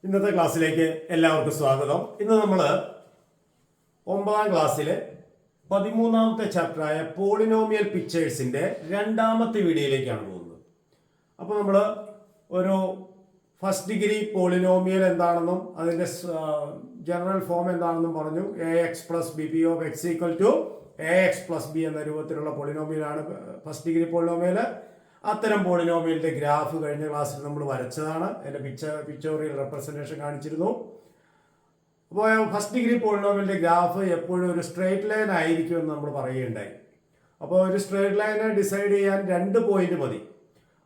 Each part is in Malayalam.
ഇന്നത്തെ ക്ലാസ്സിലേക്ക് എല്ലാവർക്കും സ്വാഗതം. ഇന്ന് നമ്മൾ 9ാം ക്ലാസ്സിലെ 13ാമത്തെ ചാപ്റ്ററായ പോളിനോമിയൽ പിക്ചേഴ്സിന്റെ രണ്ടാമത്തെ വീഡിയോയിലേക്കാണ് പോകുന്നത്. അപ്പോൾ നമ്മൾ ഒരു ഫസ്റ്റ് ഡിഗ്രി പോളിനോമിയൽ എന്താണെന്നും അതിന്റെ ജനറൽ ഫോം എന്താണെന്നും പറഞ്ഞു. ax+b(p(x) എന്ന രൂപത്തിലുള്ള പോളിനോമിയലാണ് ഫസ്റ്റ് ഡിഗ്രി പോളിനോമിയൽ. അത്തരം പോളിനോമിയലിന്റെ ഗ്രാഫ് കഴിഞ്ഞ ക്ലാസ്സിൽ നമ്മൾ വരച്ചതാണ്. അതിന്റെ പിക്ചോറിയൽ റെപ്രസെന്റേഷൻ കാണിച്ചിരുന്നു. അപ്പോൾ ഫസ്റ്റ് ഡിഗ്രി പോളിനോമിയലിന്റെ ഗ്രാഫ് എപ്പോഴും ഒരു സ്ട്രേറ്റ് ലൈൻ ആയിരിക്കും എന്ന് നമ്മൾ പറയുകയുണ്ടായി. അപ്പോൾ ഒരു സ്ട്രേറ്റ് ലൈനെ ഡിസൈഡ് ചെയ്യാൻ 2 പോയിന്റ് മതി.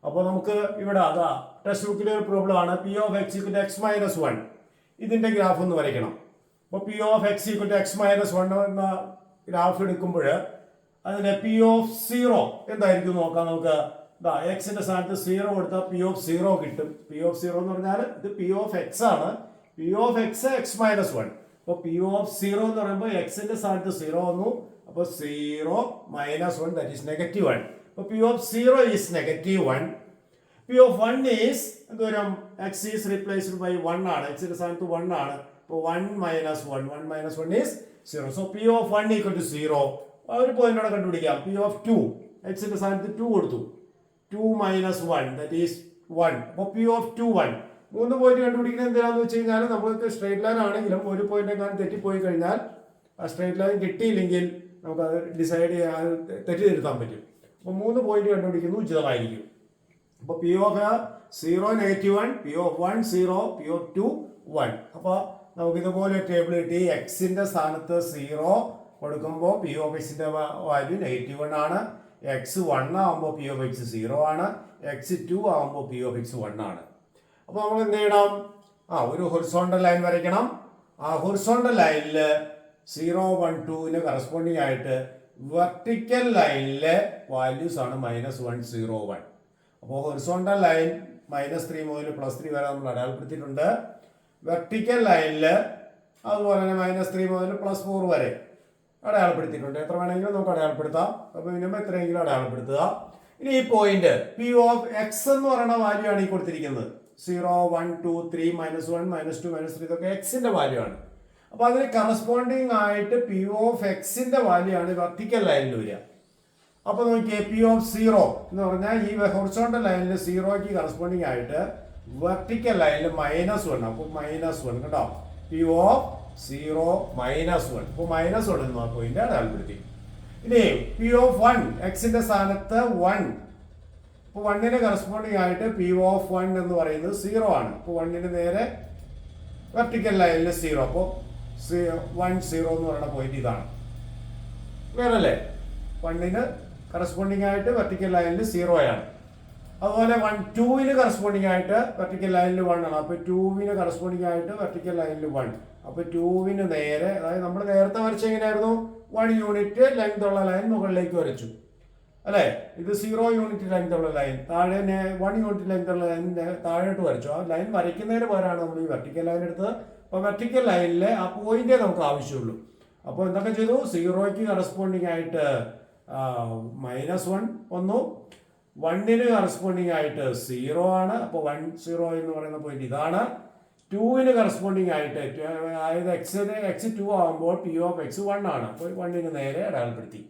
അപ്പോൾ നമുക്ക് ഇവിടെ ടെക്സ്റ്റ് ബുക്കിലെ ഒരു പ്രോബ്ലം ആണ്. p(x)(x-1) ഇതിന്റെ ഗ്രാഫ് ഒന്ന് വരയ്ക്കണം. അപ്പോൾ p(x)(x-1) എന്ന ഗ്രാഫ് എടുക്കുമ്പോൾ അതിന്റെ p(0) എന്തായിരിക്കും നോക്കാം. നമുക്ക് എക്സിന്റെ സ്ഥാനത്ത് 0 കൊടുത്താൽ p(0) കിട്ടും. p(0) എന്ന് പറഞ്ഞാൽ ഇത് p(x) ആണ്. p(x)(x-1). അപ്പോൾ p(0) എന്ന് പറയുമ്പോൾ എക്സിന്റെ സ്ഥാനത്ത് 0 വന്നു. അപ്പോൾ 0 - 1 ദാറ്റ് ഈസ് -1. അപ്പോൾ p(0) ഈസ് -1. p(1) ഈസ് എന്തോരം x ഈസ് റീപ്ലേസ്ഡ് ബൈ 1 ആണ്. എക്സിന്റെ സ്ഥാനത്ത് 1 ആണ്. അപ്പോൾ 1 - 1 ഈസ് 0. So p(1) = 0. ഒരു പോയിന്റ് അവിടെ കണ്ടുപിടിക്കാം. p(2) എക്സിന്റെ സ്ഥാനത്ത് 2 കൊടുത്തു. 2 - 1 ദാറ്റ് ഈസ് 1. അപ്പോൾ p(2) 1. 3 പോയിന്റ് കണ്ടുപിടിക്കുന്നത് എന്തിനാന്ന് വെച്ച് കഴിഞ്ഞാൽ നമ്മൾക്ക് സ്ട്രേറ്റ് ലൈൻ ആണെങ്കിലും ഒരു പോയിന്റ് എങ്ങാനും തെറ്റിപ്പോയി കഴിഞ്ഞാൽ ആ സ്ട്രേറ്റ് ലൈൻ കിട്ടിയില്ലെങ്കിൽ നമുക്ക് അത് ഡിസൈഡ് ചെയ്യാൻ തെറ്റി തിരുത്താൻ പറ്റും. അപ്പോൾ 3 പോയിന്റ് കണ്ടുപിടിക്കുന്നത് ഉചിതമായിരിക്കും. അപ്പോൾ p(0) -1, p(1) 0, p(2) 1. അപ്പോൾ നമുക്ക് ഇതുപോലെ ടേബിൾ കിട്ടി. എക്സിന്റെ സ്ഥാനത്ത് 0 കൊടുക്കുമ്പോൾ p(x)ന്റെ വാല്യൂ -1 ആണ്. x1 ആകുമ്പോൾ p(x) 0 ആണ്. x2 ആകുമ്പോൾ p(x) 1 ആണ്. അപ്പോൾ നമ്മൾ എന്ത് ചെയ്യണം? ഒരു ഹൊറിസോണ്ടൽ ലൈൻ വരയ്ക്കണം. ആ ഹൊറിസോണ്ടൽ ലൈനിൽ 0, 1, 2 കറസ്പോണ്ടിങ് ആയിട്ട് വെർട്ടിക്കൽ ലൈനിലെ വാല്യൂസ് ആണ് -1, 0, 1. അപ്പോൾ ഹൊറിസോണ്ടൽ ലൈൻ -3 മുതൽ +3 വരെ നമ്മൾ അടയാളപ്പെടുത്തിയിട്ടുണ്ട്. വെർട്ടിക്കൽ ലൈനിൽ അതുപോലെ തന്നെ -3 മുതൽ +4 വരെ അടയാളപ്പെടുത്തിയിട്ടുണ്ട്. എത്ര വേണമെങ്കിലും നമുക്ക് അടയാളപ്പെടുത്താം. അപ്പോൾ മിനിമം എത്രയെങ്കിലും അടയാളപ്പെടുത്തുക. ഇനി ഈ പോയിന്റ് p(x) എന്ന് പറയുന്ന വാല്യൂ ആണ് ഈ കൊടുത്തിരിക്കുന്നത്. 0, 1, 2, 3, -1, -2, -3 ഇതൊക്കെ എക്സിന്റെ വാല്യൂ ആണ്. അപ്പോൾ അതിന് കറസ്പോണ്ടിങ് ആയിട്ട് p(x)ന്റെ വാല്യൂ ആണ് വെർട്ടിക്കൽ ലൈനിൽ വരിക. അപ്പോൾ നോക്കിയേ p(0) എന്ന് പറഞ്ഞാൽ ഈ ഹൊറിസോണ്ടൽ ലൈനിൽ 0ക്ക് കറസ്പോണ്ടിങ് ആയിട്ട് വെർട്ടിക്കൽ ലൈനിൽ -1. അപ്പോൾ -1 കേട്ടോ. p(0) -1. അപ്പോൾ -1 എന്ന പോയിന്റ് അടയാളപ്പെടുത്തി. ഇനി p(1) എക്സിന്റെ സ്ഥാനത്ത് 1. അപ്പോൾ 1ന് കറസ്പോണ്ടിങ് ആയിട്ട് p(1) എന്ന് പറയുന്നത് 0 ആണ്. അപ്പോൾ 1ന് നേരെ വെർട്ടിക്കൽ ലൈനിൽ 0. അപ്പോൾ 1, 0 എന്ന് പറയുന്ന പോയിന്റ് ഇതാണ്. ക്ലിയർ അല്ലേ? 1ന് കറസ്പോണ്ടിങ് ആയിട്ട് വെർട്ടിക്കൽ ലൈനിൽ 0 ആണ്. അതുപോലെ 2ന് കറസ്പോണ്ടിങ് ആയിട്ട് വെർട്ടിക്കൽ ലൈനിൽ 1 ആണ്. അപ്പോൾ 2ന് കറസ്പോണ്ടിങ് ആയിട്ട് വെർട്ടിക്കൽ ലൈനിൽ 1. അപ്പോൾ 2ന് നേരെ, അതായത് നമ്മൾ നേരത്തെ വരച്ച എങ്ങനെയായിരുന്നു? 1 യൂണിറ്റ് ലെങ്ത് ഉള്ള ലൈൻ മുകളിലേക്ക് വരച്ചു അല്ലേ? ഇത് 0 യൂണിറ്റ് ലെങ്ത് ഉള്ള ലൈൻ താഴെ 1 യൂണിറ്റ് ലെങ്ത് ഉള്ള ലൈൻ താഴോട്ട് വരച്ചു. ആ ലൈൻ വരയ്ക്കുന്നതിന് പകരമാണ് നമ്മൾ ഈ വെർട്ടിക്കൽ ലൈൻ എടുത്തത്. അപ്പോൾ വെർട്ടിക്കൽ ലൈനിലെ ആ പോയിന്റേ നമുക്ക് ആവശ്യമുള്ളൂ. അപ്പോൾ എന്തൊക്കെ ചെയ്തു? 0ക്ക് കറസ്പോണ്ടിങ് ആയിട്ട് -1 വന്നു. 1ന് കറസ്പോണ്ടിങ് ആയിട്ട് 0 ആണ്. അപ്പോൾ 1, 0 എന്ന് പറയുന്ന പോയിന്റ് ഇതാണ്. 2ന് കറസ്പോണ്ടിങ് ആയിട്ട്, അതായത് x2 ആകുമ്പോൾ p(x) 1 ആണ്. അപ്പോൾ 1ന് നേരെ അടയാളപ്പെടുത്തി.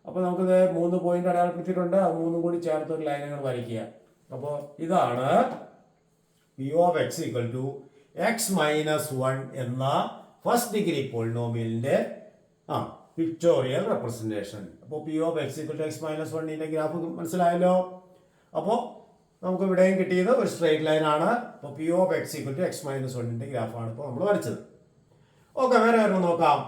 അപ്പോൾ നമുക്കിത് 3 പോയിന്റ് അടയാളപ്പെടുത്തിയിട്ടുണ്ട്. അത് 3 കൂടി ചേർത്ത് ഒരു ലൈനുകൾ വരയ്ക്കുക. അപ്പോൾ ഇതാണ് p(x) = x-1 എന്ന ഫസ്റ്റ് ഡിഗ്രി പോളിനോമിയലിന്റെ പിക്ചോറിയൽ റെപ്രസെന്റേഷൻ. അപ്പോൾ p(x) = x-1 ഗ്രാഫ് മനസ്സിലായല്ലോ. അപ്പോൾ നമുക്ക് ഇവിടെയും കിട്ടിയത് ഒരു സ്ട്രേറ്റ് ലൈൻ ആണ്. അപ്പോൾ p(x) = x-1 ഗ്രാഫാണ് ഇപ്പോൾ നമ്മൾ വരച്ചത്. ഓക്കെ, വേറെ നോക്കാം.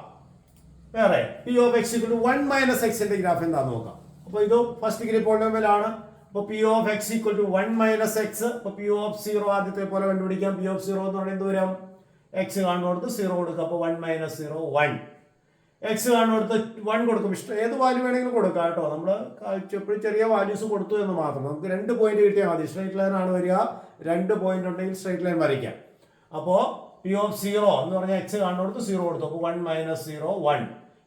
വേറെ p(x) = 1 - x ഗ്രാഫ് എന്താന്ന് നോക്കാം. അപ്പോൾ ഇത് ഫസ്റ്റ് ഡിഗ്രി പോളിനോമിയൽ ആണ്. അപ്പോൾ p(x) = 1 - x. അപ്പോൾ p(0) ആദ്യത്തെ പോലെ കണ്ടുപിടിക്കാം. p(0) എന്ന് പറയുന്നത് ദൂരം x കാണുന്നിടത്ത് 0 കൊടുക്കുക. അപ്പോൾ 1 - 0, 1. x കാണുന്നിടത്ത് 1 കൊടുക്കും. ഇഷ്ടം ഏത് വാല്യൂ വേണമെങ്കിലും കൊടുക്കാം കേട്ടോ. നമ്മൾ എപ്പോഴും ചെറിയ വാല്യൂസ് കൊടുത്തു എന്ന് മാത്രം. നമുക്ക് 2 പോയിന്റ് കിട്ടിയാൽ മതി. സ്ട്രേറ്റ് ലൈൻ ആണ് വരിക. 2 പോയിന്റ് ഉണ്ടെങ്കിൽ സ്ട്രേറ്റ് ലൈൻ വരയ്ക്കാം. അപ്പോൾ p(0) എന്ന് പറഞ്ഞാൽ x കാണുന്നിടത്ത് 0 കൊടുത്തു. അപ്പോൾ 1 - 0, 1.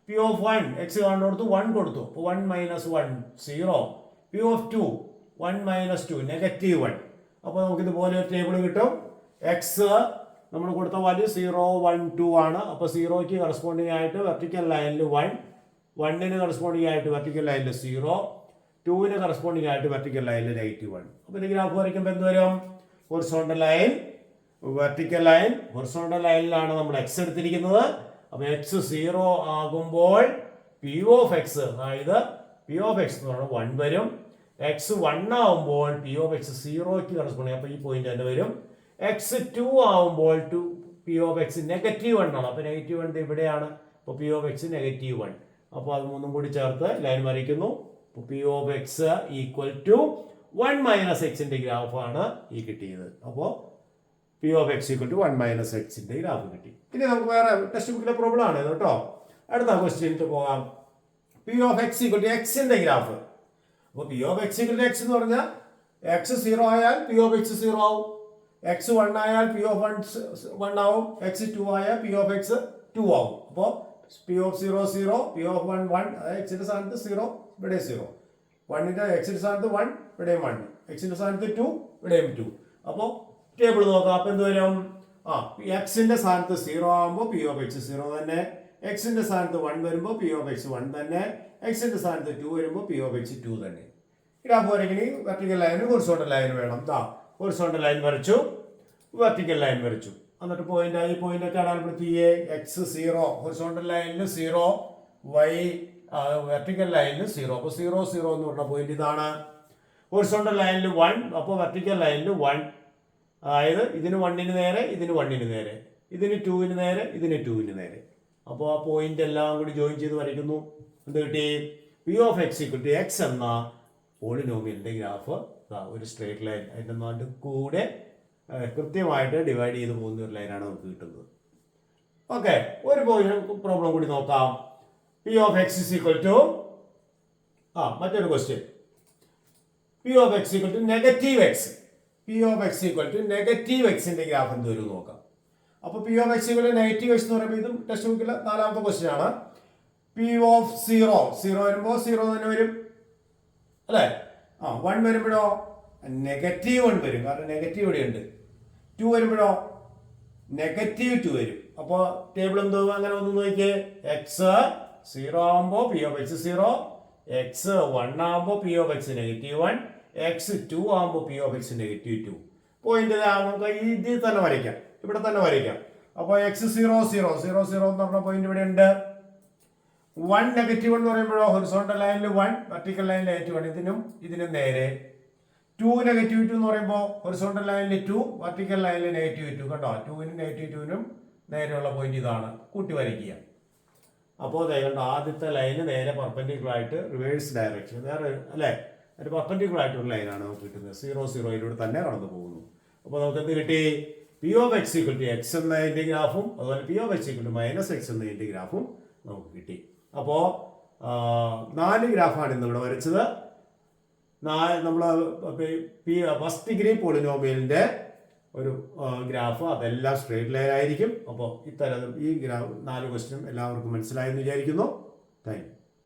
p(1) x കാണുന്നിടത്ത് 1 കൊടുത്തു. അപ്പോൾ 1 - 1, 0. p(2) 1 - 2, -1. അപ്പോൾ നമുക്ക് ഇതുപോലെ ടേബിൾ കിട്ടും. x നമ്മൾ കൊടുത്ത വാല്യൂ 0, 1, 2 ആണ്. അപ്പോൾ 0ക്ക് കറസ്പോണ്ടിങ് ആയിട്ട് വെർട്ടിക്കൽ ലൈനിൽ 1, 1ന് കറസ്പോണ്ടിങ് ആയിട്ട് വെർട്ടിക്കൽ ലൈനിൽ 0, 2ന് കറസ്പോണ്ടിങ് ആയിട്ട് വെർട്ടിക്കൽ ലൈനിൽ -1. അപ്പോൾ ഈ ഗ്രാഫ് വരയ്ക്കുമ്പോൾ എന്ത് വരും? Horizontal line, vertical line. Horizontal ലൈനിലാണ് നമ്മൾ എക്സ് എടുത്തിരിക്കുന്നത്. അപ്പോൾ എക്സ് 0 ആകുമ്പോൾ പി ഓഫ് എക്സ്, അതായത് പി ഓഫ് എക്സ് എന്ന് പറഞ്ഞാൽ 1 വരും. എക്സ് 1 ആവുമ്പോൾ പി ഓഫ് എക്സ് 0ക്ക് കറസ്പോണ്ടിങ്, അപ്പോൾ ഈ പോയിന്റ് തന്നെ വരും. എക്സ് 2 ആവുമ്പോൾ പി ഓഫ് എക്സ് -1 ആണ്. അപ്പോൾ -1 ഇവിടെയാണ്. അപ്പോൾ പി ഓഫ് എക്സ് -1. അപ്പോൾ അത് മൂന്നും കൂടി ചേർത്ത് ലൈൻ വരയ്ക്കുന്നു. അപ്പോൾ P of X equal to 1 minus എക്സിന്റെ ഗ്രാഫാണ് ഈ കിട്ടിയത്. അപ്പോൾ P of X equal to 1 minus എക്സിന്റെ ഗ്രാഫ് കിട്ടി. ഇനി നമുക്ക് വേറെ ടെക്സ്റ്റ് ബുക്കിലെ പ്രോബ്ലം ആണ് കേട്ടോ. അടുത്ത ക്വസ്റ്റ്യനിൽ പോകാം. P of X equal to എക്സിന്റെ ഗ്രാഫ്. അപ്പോൾ P of X equal to X എന്ന് പറഞ്ഞാൽ എക്സ് 0 ആയാൽ പി ഓഫ് എക്സ് 0 ആവും. എക്സ് 1 ആയാൽ പി ഓഫ് 1 ആവും. എക്സ് 2 ആയാൽ പി ഓഫ് എക്സ് 2 ആവും. അപ്പോൾ പി ഓഫ് 0 0, പി ഓഫ് 1 1, അതായത് എക്സിന്റെ സ്ഥാനത്ത് 0, ഇവിടെ 0. 1ന്റെ എക്സിന്റെ സ്ഥാനത്ത് 1, ഇവിടെയും 1. എക്സിന്റെ സ്ഥാനത്ത് 2, ഇവിടെയും 2. അപ്പോൾ ടേബിൾ നോക്കാം. അപ്പോൾ എന്ത് വരും? എക്സിന്റെ സ്ഥാനത്ത് 0 ആകുമ്പോൾ പി ഓഫ് എക്സ് 0 തന്നെ. എക്സിന്റെ സ്ഥാനത്ത് 1 വരുമ്പോൾ പി ഓഫ് എക്സ് 1 തന്നെ. എക്സിന്റെ സ്ഥാനത്ത് 2 വരുമ്പോൾ പി ഓഫ് എക്സ് 2 തന്നെ. ഗ്രാഫ് വരയ്ക്കണമെങ്കിൽ വെർട്ടിക്കൽ ലൈന്, ഹൊറിസോണ്ടൽ ലൈൻ വേണം. ഹൊറിസോണ്ടൽ ലൈൻ വരച്ചു, വെർട്ടിക്കൽ ലൈൻ വരച്ചു. എന്നിട്ട് പോയിന്റ്, ഈ പോയിന്റ് ഒക്കെ അടയാളപ്പെടുത്തിയേ. എക്സ് 0, ഹൊറിസോണ്ടൽ ലൈനിൽ 0, വൈ വെർട്ടിക്കൽ ലൈനിൽ 0. അപ്പോൾ 0 0 എന്ന് പറഞ്ഞ പോയിന്റ് ഇതാണ്. ഹൊറിസോണ്ടൽ ലൈനിൽ 1, അപ്പോൾ വെർട്ടിക്കൽ ലൈനിൽ 1. അതായത് ഇതിന് 1ന് നേരെ, ഇതിന് 1ന് നേരെ, ഇതിന് 2ന് നേരെ, ഇതിന് 2ന് നേരെ. അപ്പോൾ ആ പോയിന്റ് എല്ലാം കൂടി ജോയിൻ ചെയ്ത് വരയ്ക്കുന്നു. എന്ത് കിട്ടി? P of X equal to X എന്ന പോളിനോമിയലിന്റെ ഗ്രാഫ് ഒരു സ്ട്രേറ്റ് ലൈൻ, അതിൻ്റെ നടുക്കൂടെ കൃത്യമായിട്ട് ഡിവൈഡ് ചെയ്ത് പോകുന്ന ഒരു ലൈനാണ് നമുക്ക് കിട്ടുന്നത്. ഓക്കെ, ഒരു പ്രോബ്ലം കൂടി നോക്കാം. P of X is equal to മറ്റൊരു question. P of X equal to negative X. P of X equal to negative എക്സിന്റെ ഗ്രാഫ് എന്ത് വരും നോക്കാം. അപ്പോൾ P of X equal to negative X എന്ന് പറയുമ്പോൾ ഇതും ടെക്സ്റ്റ് ബുക്കിലെ 4ാമത്തെ ക്വസ്റ്റ്യൻ ആണ്. പി ഓഫ് 0 വരുമ്പോൾ 0 തന്നെ വരും അല്ലേ? 1 വരുമ്പോഴോ -1 വരും, കാരണം നെഗറ്റീവ് ഇവിടെ ഉണ്ട്. 2 വരുമ്പോഴോ -2 വരും. അപ്പോൾ ടേബിൾ എന്തോ അങ്ങനെ ഒന്ന് നോക്കിയേ. എക്സ് 0 ആകുമ്പോൾ പി ഓഫ് എക്സ് 0, എക്സ് 1 ആകുമ്പോൾ പി ഓഫ് എക്സ് -1, എക്സ് 2 ആകുമ്പോൾ പി ഓഫ് എക്സ് -2. പോയിന്റ് നമുക്ക് ഇതിൽ തന്നെ വരയ്ക്കാം, ഇവിടെ തന്നെ വരയ്ക്കാം. അപ്പോൾ എക്സ് 0 0 0 0 എന്ന് പറഞ്ഞ പോയിന്റ് ഇവിടെ ഉണ്ട്. 1 -1 എന്ന് പറയുമ്പോഴോ ഹൊറിസോണ്ടൽ ലൈനിൽ 1, വെർട്ടിക്കൽ ലൈനിൽ -1, ഇതിനും നേരെ. 2 -2 എന്ന് പറയുമ്പോൾ ഹൊറിസോണ്ടൽ ലൈനിൽ 2, വെർട്ടിക്കൽ ലൈനിൽ -2. കണ്ടോ, 2നും -2നും നേരെയുള്ള പോയിന്റ് ഇതാണ്. കൂട്ടി വരയ്ക്കുക. അപ്പോൾ കണ്ടോ, ആദ്യത്തെ ലൈന് നേരെ പെർപെൻഡിക്കുലർ ആയിട്ട് റിവേഴ്സ് ഡയറക്ഷൻ, വേറെ അല്ലേ, ഒരു പെർപെൻഡിക്കുലർ ആയിട്ടുള്ള ലൈനാണ് നമുക്ക് കിട്ടുന്നത്. 0 0 തന്നെ കടന്നു പോകുന്നു. അപ്പോൾ നമുക്ക് എന്ത് കിട്ടി? P of X equal to X എന്നതിന്റെ ഗ്രാഫും അതുപോലെ P of X equal to -x എന്നതിന്റെ ഗ്രാഫും നമുക്ക് കിട്ടി. അപ്പോൾ 4 ഗ്രാഫാണ് ഇന്ന് ഇവിടെ വരച്ചത്. നമ്മൾ ഫസ്റ്റ് ഡിഗ്രി പോളിനോമിയലിന്റെ ഒരു ഗ്രാഫ്, അതെല്ലാം സ്ട്രേറ്റ് ലൈൻ ആയിരിക്കും. അപ്പോൾ ഇത്തരം ഈ ഗ്രാഫ് 4 ക്വസ്റ്റ്യനും എല്ലാവർക്കും മനസ്സിലായെന്ന് വിചാരിക്കുന്നു. Thank you.